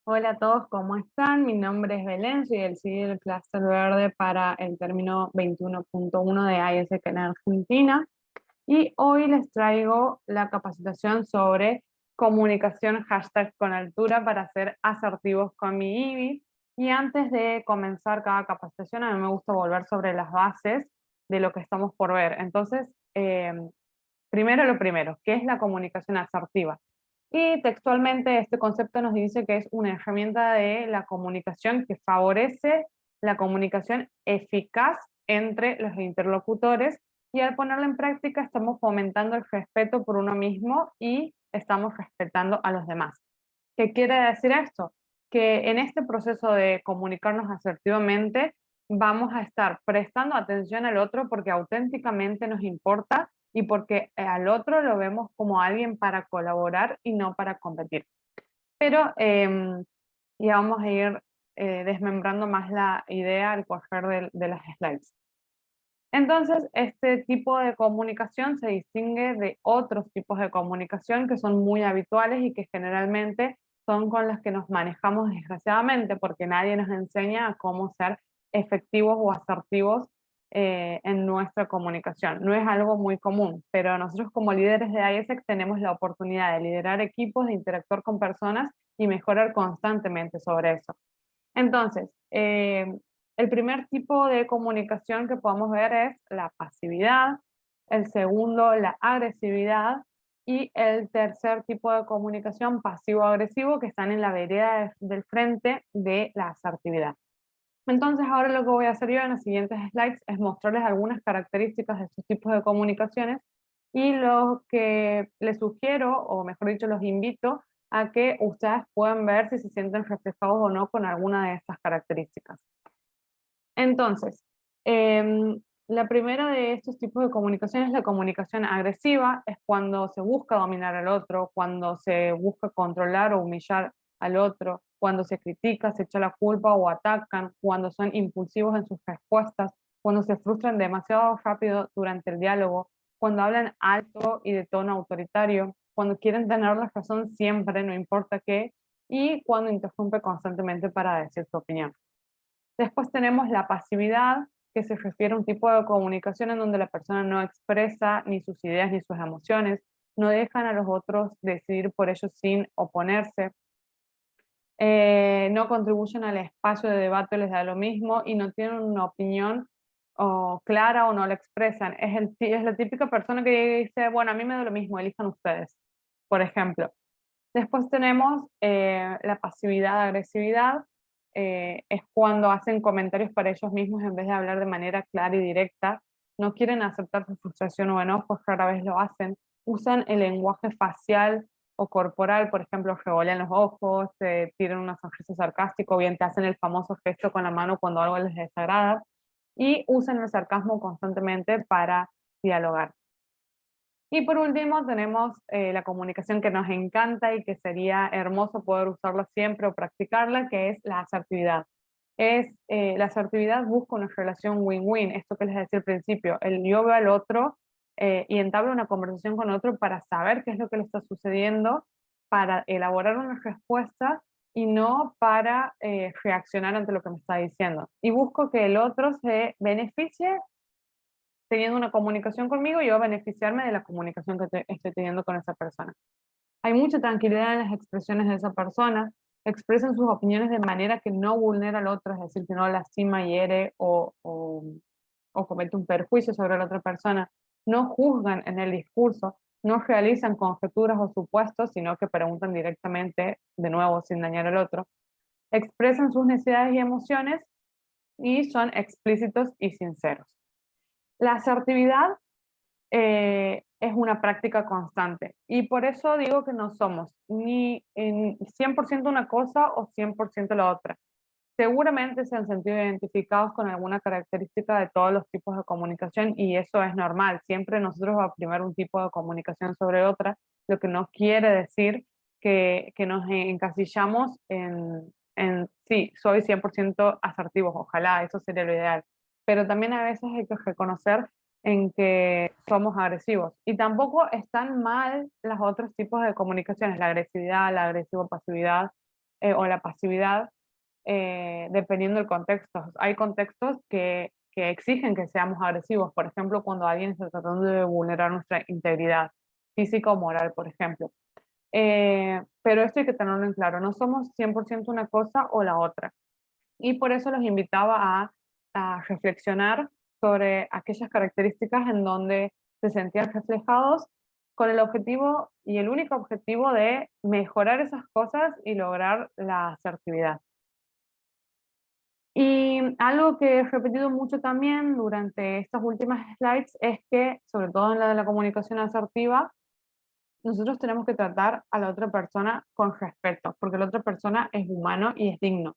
Hola a todos, ¿cómo están? Mi nombre es Belén, soy el CD del Cluster Verde para el término 21.1 de ISEC en Argentina y hoy les traigo la capacitación sobre comunicación hashtag con altura para ser asertivos con mi IBI. Y antes de comenzar cada capacitación, a mí me gusta volver sobre las bases de lo que estamos por ver. Entonces, primero lo primero, ¿qué es la comunicación asertiva? Y textualmente este concepto nos dice que es una herramienta de la comunicación que favorece la comunicación eficaz entre los interlocutores y al ponerla en práctica estamos fomentando el respeto por uno mismo y estamos respetando a los demás. ¿Qué quiere decir esto? Que en este proceso de comunicarnos asertivamente vamos a estar prestando atención al otro porque auténticamente nos importa y porque al otro lo vemos como alguien para colaborar y no para competir. Pero ya vamos a ir desmembrando más la idea al correr de las slides. Entonces, este tipo de comunicación se distingue de otros tipos de comunicación que son muy habituales y que generalmente son con las que nos manejamos desgraciadamente, porque nadie nos enseña a cómo ser efectivos o asertivos en nuestra comunicación. No es algo muy común, pero nosotros como líderes de ISEC tenemos la oportunidad de liderar equipos, de interactuar con personas y mejorar constantemente sobre eso. Entonces, el primer tipo de comunicación que podemos ver es la pasividad, el segundo, la agresividad, y el tercer tipo de comunicación pasivo-agresivo que están en la vereda del frente de la asertividad. Entonces, ahora lo que voy a hacer yo en los siguientes slides es mostrarles algunas características de estos tipos de comunicaciones y lo que les sugiero, o mejor dicho, los invito a que ustedes puedan ver si se sienten reflejados o no con alguna de estas características. Entonces, la primera de estos tipos de comunicación es la comunicación agresiva, es cuando se busca dominar al otro, cuando se busca controlar o humillar al otro, cuando se critica, se echa la culpa o atacan, cuando son impulsivos en sus respuestas, cuando se frustran demasiado rápido durante el diálogo, cuando hablan alto y de tono autoritario, cuando quieren tener la razón siempre, no importa qué, y cuando interrumpe constantemente para decir su opinión. Después tenemos la pasividad, que se refiere a un tipo de comunicación en donde la persona no expresa ni sus ideas ni sus emociones, no dejan a los otros decidir por ellos sin oponerse, no contribuyen al espacio de debate, les da lo mismo y no tienen una opinión clara o no la expresan. Es la típica persona que dice, bueno, a mí me da lo mismo, elijan ustedes, por ejemplo. Después tenemos la pasividad-agresividad, es cuando hacen comentarios para ellos mismos en vez de hablar de manera clara y directa, no quieren aceptar su frustración o enojo, rara vez lo hacen, usan el lenguaje facial o corporal, por ejemplo, revolean los ojos, tiran una sonrisa sarcástica o bien te hacen el famoso gesto con la mano cuando algo les desagrada, y usan el sarcasmo constantemente para dialogar. Y por último tenemos la comunicación que nos encanta y que sería hermoso poder usarla siempre o practicarla, que es la asertividad. La asertividad busca una relación win-win, esto que les decía al principio, el yo veo al otro y entablo una conversación con otro para saber qué es lo que le está sucediendo, para elaborar una respuesta y no para reaccionar ante lo que me está diciendo. Y busco que el otro se beneficie teniendo una comunicación conmigo y yo beneficiarme de la comunicación que estoy teniendo con esa persona. Hay mucha tranquilidad en las expresiones de esa persona, expresan sus opiniones de manera que no vulnera al otro, es decir, que no lastima, hiere o comete un perjuicio sobre la otra persona, no juzgan en el discurso, no realizan conjeturas o supuestos, sino que preguntan directamente, de nuevo, sin dañar al otro, expresan sus necesidades y emociones y son explícitos y sinceros. La asertividad es una práctica constante. Y por eso digo que no somos ni en 100% una cosa o 100% la otra. Seguramente se han sentido identificados con alguna característica de todos los tipos de comunicación y eso es normal. Siempre nosotros va a primar un tipo de comunicación sobre otra, lo que no quiere decir que nos encasillamos en sí, soy 100% asertivos, ojalá, eso sería lo ideal. Pero también a veces hay que reconocer en que somos agresivos. Y tampoco están mal los otros tipos de comunicaciones, la agresividad, la agresivo-pasividad. o la pasividad, dependiendo del contexto. Hay contextos que exigen que seamos agresivos, por ejemplo, cuando alguien está tratando de vulnerar nuestra integridad física o moral, por ejemplo. Pero esto hay que tenerlo en claro, no somos 100% una cosa o la otra. Y por eso los invitaba a reflexionar sobre aquellas características en donde se sentían reflejados con el objetivo y el único objetivo de mejorar esas cosas y lograr la asertividad. Y algo que he repetido mucho también durante estas últimas slides es que, sobre todo en la de la comunicación asertiva, nosotros tenemos que tratar a la otra persona con respeto, porque la otra persona es humano y es digno.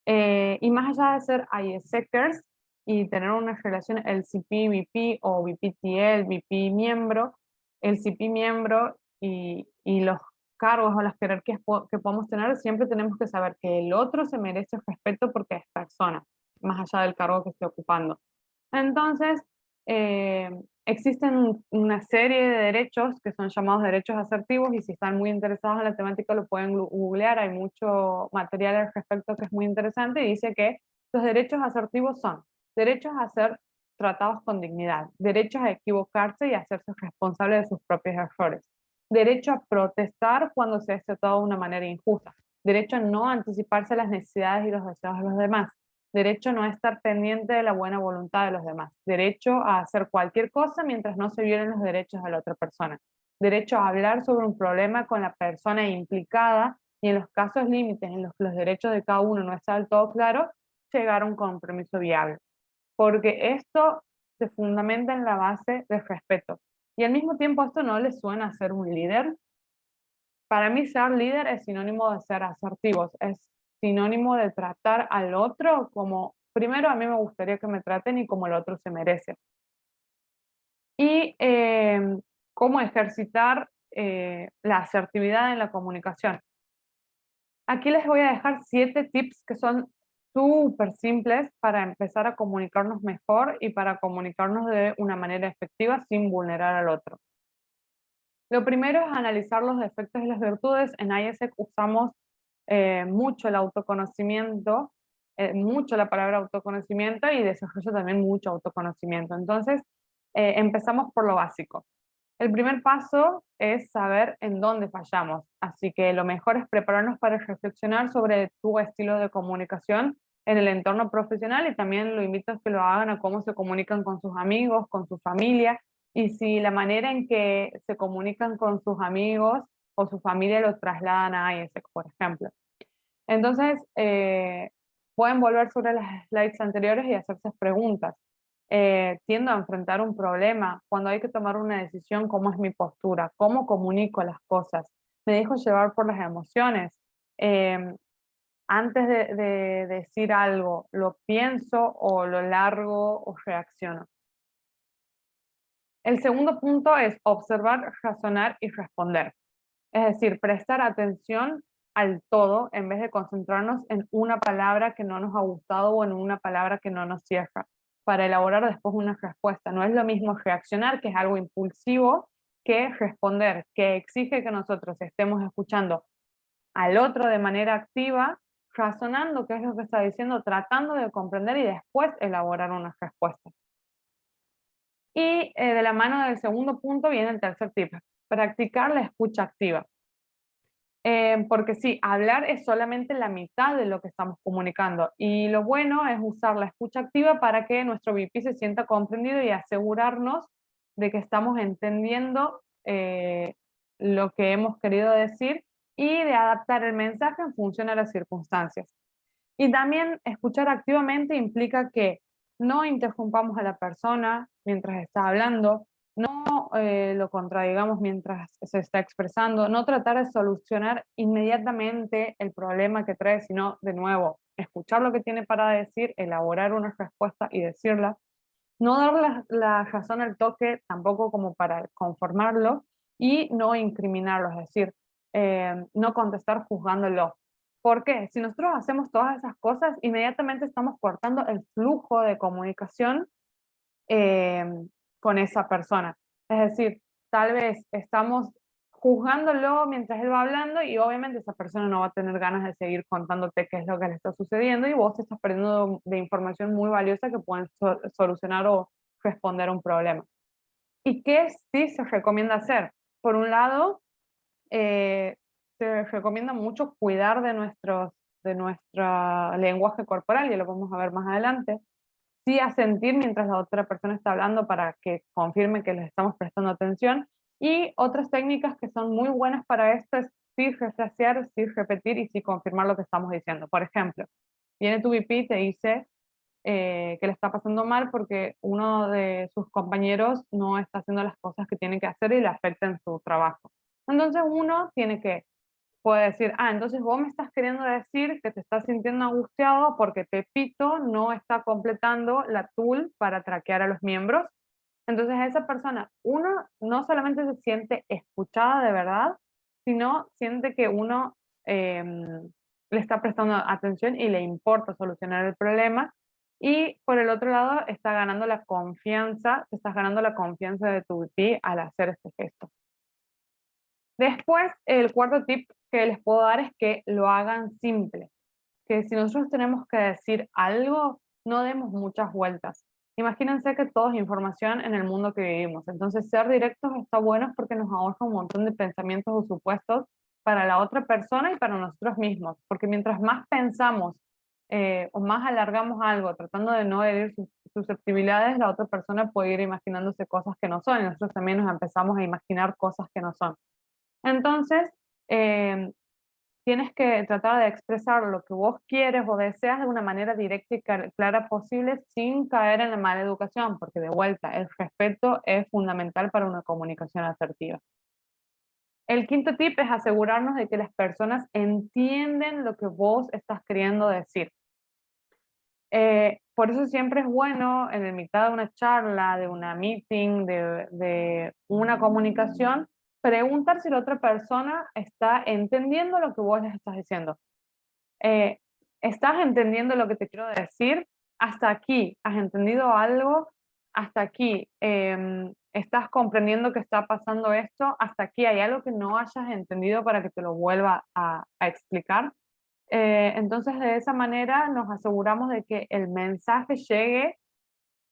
Y más allá de ser ISECers y tener una relación LCP-VP o VP-TL, VP miembro, el CP miembro y los cargos o las jerarquías que podamos tener, siempre tenemos que saber que el otro se merece respeto porque es persona, más allá del cargo que esté ocupando. Entonces, eh, existen una serie de derechos que son llamados derechos asertivos y si están muy interesados en la temática lo pueden googlear, hay mucho material al respecto que es muy interesante y dice que los derechos asertivos son derechos a ser tratados con dignidad, derechos a equivocarse y a hacerse responsable de sus propios errores, derecho a protestar cuando se es tratado de una manera injusta, derecho a no anticiparse a las necesidades y los deseos de los demás, derecho a no estar pendiente de la buena voluntad de los demás, derecho a hacer cualquier cosa mientras no se violen los derechos de la otra persona, derecho a hablar sobre un problema con la persona implicada y en los casos límites en los que los derechos de cada uno no están del todo claros, llegar a un compromiso viable. Porque esto se fundamenta en la base del respeto. Y al mismo tiempo esto no le suena a ser un líder. Para mí ser líder es sinónimo de ser asertivos, es sinónimo de tratar al otro como, primero a mí me gustaría que me traten y como el otro se merece. Y cómo ejercitar la asertividad en la comunicación. Aquí les voy a dejar 7 tips que son súper simples para empezar a comunicarnos mejor y para comunicarnos de una manera efectiva sin vulnerar al otro. Lo primero es analizar los defectos y las virtudes. En IESEC usamos mucho el autoconocimiento, mucho la palabra autoconocimiento y desarrollo también mucho autoconocimiento. Entonces, empezamos por lo básico. El primer paso es saber en dónde fallamos, así que lo mejor es prepararnos para reflexionar sobre tu estilo de comunicación en el entorno profesional y también lo invito a que lo hagan a cómo se comunican con sus amigos, con su familia y si la manera en que se comunican con sus amigos o su familia lo trasladan a IESEC, por ejemplo. Entonces, pueden volver sobre las slides anteriores y hacerse preguntas. Tiendo a enfrentar un problema, cuando hay que tomar una decisión, ¿cómo es mi postura? ¿Cómo comunico las cosas? ¿Me dejo llevar por las emociones? Antes de decir algo, ¿lo pienso o lo largo o reacciono? El segundo punto es observar, razonar y responder. Es decir, prestar atención al todo en vez de concentrarnos en una palabra que no nos ha gustado o en una palabra que no nos cierra, para elaborar después una respuesta. No es lo mismo reaccionar, que es algo impulsivo, que responder, que exige que nosotros estemos escuchando al otro de manera activa, razonando qué es lo que está diciendo, tratando de comprender y después elaborar una respuesta. Y de la mano del segundo punto viene el tercer tip, practicar la escucha activa. Porque sí, hablar es solamente la mitad de lo que estamos comunicando y lo bueno es usar la escucha activa para que nuestro VP se sienta comprendido y asegurarnos de que estamos entendiendo lo que hemos querido decir y de adaptar el mensaje en función a las circunstancias. Y también escuchar activamente implica que no interrumpamos a la persona mientras está hablando, no lo contradigamos mientras se está expresando, no tratar de solucionar inmediatamente el problema que trae, sino de nuevo, escuchar lo que tiene para decir, elaborar una respuesta y decirla, no dar la razón al toque tampoco como para conformarlo y no incriminarlo, es decir, no contestar juzgándolo. ¿Por qué? Si nosotros hacemos todas esas cosas, inmediatamente estamos cortando el flujo de comunicación con esa persona. Es decir, tal vez estamos juzgándolo mientras él va hablando, y obviamente esa persona no va a tener ganas de seguir contándote qué es lo que le está sucediendo, y vos te estás perdiendo de información muy valiosa que pueden solucionar o responder a un problema. ¿Y qué sí se recomienda hacer? Por un lado, se recomienda mucho cuidar de nuestro lenguaje corporal, y lo vamos a ver más adelante. Sí asentir mientras la otra persona está hablando para que confirme que les estamos prestando atención. Y otras técnicas que son muy buenas para esto es sí refrasear, sí repetir y sí confirmar lo que estamos diciendo. Por ejemplo, viene tu VP y te dice que le está pasando mal porque uno de sus compañeros no está haciendo las cosas que tiene que hacer y le afecta en su trabajo. Entonces uno puede decir, entonces vos me estás queriendo decir que te estás sintiendo angustiado porque Pepito no está completando la tool para traquear a los miembros. Entonces esa persona, uno no solamente se siente escuchada de verdad, sino siente que uno le está prestando atención y le importa solucionar el problema. Y por el otro lado, está ganando la confianza, te estás ganando la confianza de tu VP al hacer este gesto. Después, el cuarto tip que les puedo dar es que lo hagan simple. Que si nosotros tenemos que decir algo, no demos muchas vueltas. Imagínense que todo es información en el mundo que vivimos. Entonces, ser directos está bueno porque nos ahorra un montón de pensamientos o supuestos para la otra persona y para nosotros mismos. Porque mientras más pensamos o más alargamos algo tratando de no herir sus susceptibilidades, la otra persona puede ir imaginándose cosas que no son y nosotros también nos empezamos a imaginar cosas que no son. Entonces, eh, tienes que tratar de expresar lo que vos quieres o deseas de una manera directa y clara posible sin caer en la mala educación, porque de vuelta, el respeto es fundamental para una comunicación asertiva. El quinto tip es asegurarnos de que las personas entienden lo que vos estás queriendo decir. Por eso siempre es bueno en la mitad de una charla, de una meeting, de una comunicación, preguntar si la otra persona está entendiendo lo que vos les estás diciendo. ¿Estás entendiendo lo que te quiero decir? Hasta aquí, ¿has entendido algo? Hasta aquí, ¿estás comprendiendo que está pasando esto? Hasta aquí, ¿hay algo que no hayas entendido para que te lo vuelva a explicar? Entonces, de esa manera nos aseguramos de que el mensaje llegue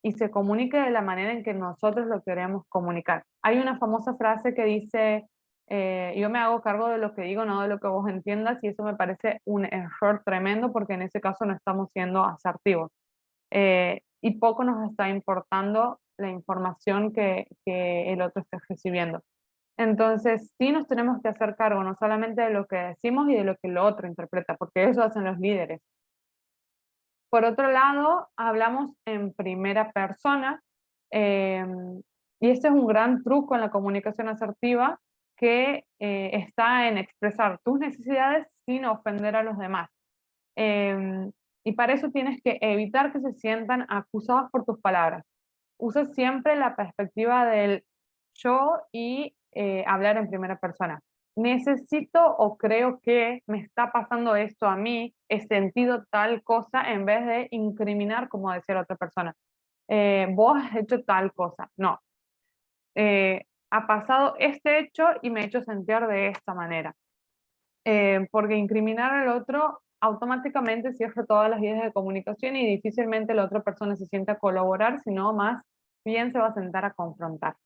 y se comunique de la manera en que nosotros lo queremos comunicar. Hay una famosa frase que dice, yo me hago cargo de lo que digo, no de lo que vos entiendas, y eso me parece un error tremendo porque en ese caso no estamos siendo asertivos. Y poco nos está importando la información que el otro esté recibiendo. Entonces, sí nos tenemos que hacer cargo no solamente de lo que decimos y de lo que el otro interpreta, porque eso hacen los líderes. Por otro lado, hablamos en primera persona, y este es un gran truco en la comunicación asertiva que está en expresar tus necesidades sin ofender a los demás. Y para eso tienes que evitar que se sientan acusados por tus palabras. Usa siempre la perspectiva del yo y hablar en primera persona. Necesito o creo que me está pasando esto a mí, he sentido tal cosa, en vez de incriminar, como decía la otra persona. Vos has hecho tal cosa. No. Ha pasado este hecho y me he hecho sentir de esta manera. Porque incriminar al otro automáticamente cierra todas las vías de comunicación y difícilmente la otra persona se sienta a colaborar, sino más bien se va a sentar a confrontar.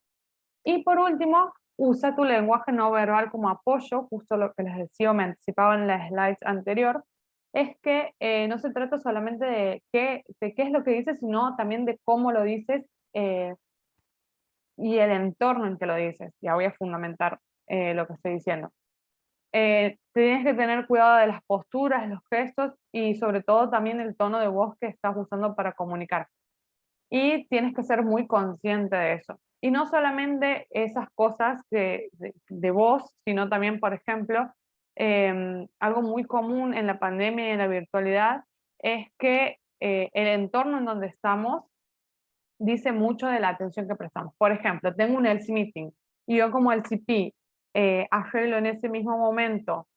Y por último, usa tu lenguaje no verbal como apoyo, justo lo que les decía, me anticipaba en la slides anterior, es que no se trata solamente de qué es lo que dices, sino también de cómo lo dices y el entorno en que lo dices. Ya voy a fundamentar lo que estoy diciendo. Tienes que tener cuidado de las posturas, los gestos y sobre todo también el tono de voz que estás usando para comunicar. Y tienes que ser muy consciente de eso. Y no solamente esas cosas de voz, sino también, por ejemplo, algo muy común en la pandemia y en la virtualidad es que el entorno en donde estamos dice mucho de la atención que prestamos. Por ejemplo, tengo un LC meeting y yo como LCP arreglo en ese mismo momento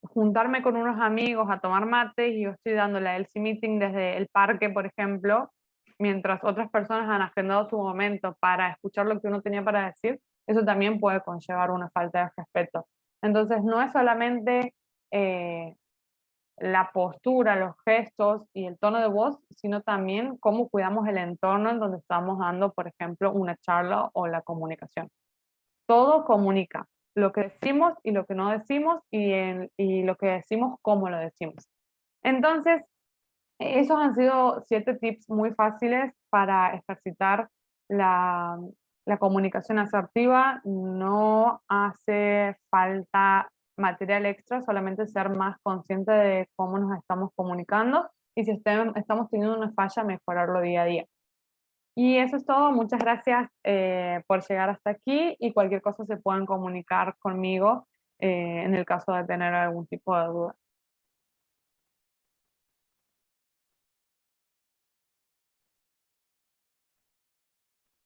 juntarme con unos amigos a tomar mates y yo estoy dando la LC meeting desde el parque, por ejemplo, mientras otras personas han agendado su momento para escuchar lo que uno tenía para decir. eso también puede conllevar una falta de respeto. Entonces, no es solamente la postura, los gestos y el tono de voz, sino también cómo cuidamos el entorno en donde estamos dando, por ejemplo, una charla o la comunicación. Todo comunica, lo que decimos y lo que no decimos y lo que decimos, cómo lo decimos. Entonces, esos han sido 7 tips muy fáciles para ejercitar la, la comunicación asertiva. No hace falta material extra, solamente ser más consciente de cómo nos estamos comunicando y si estamos teniendo una falla, mejorarlo día a día. Y eso es todo. Muchas gracias por llegar hasta aquí y cualquier cosa se pueden comunicar conmigo en el caso de tener algún tipo de duda.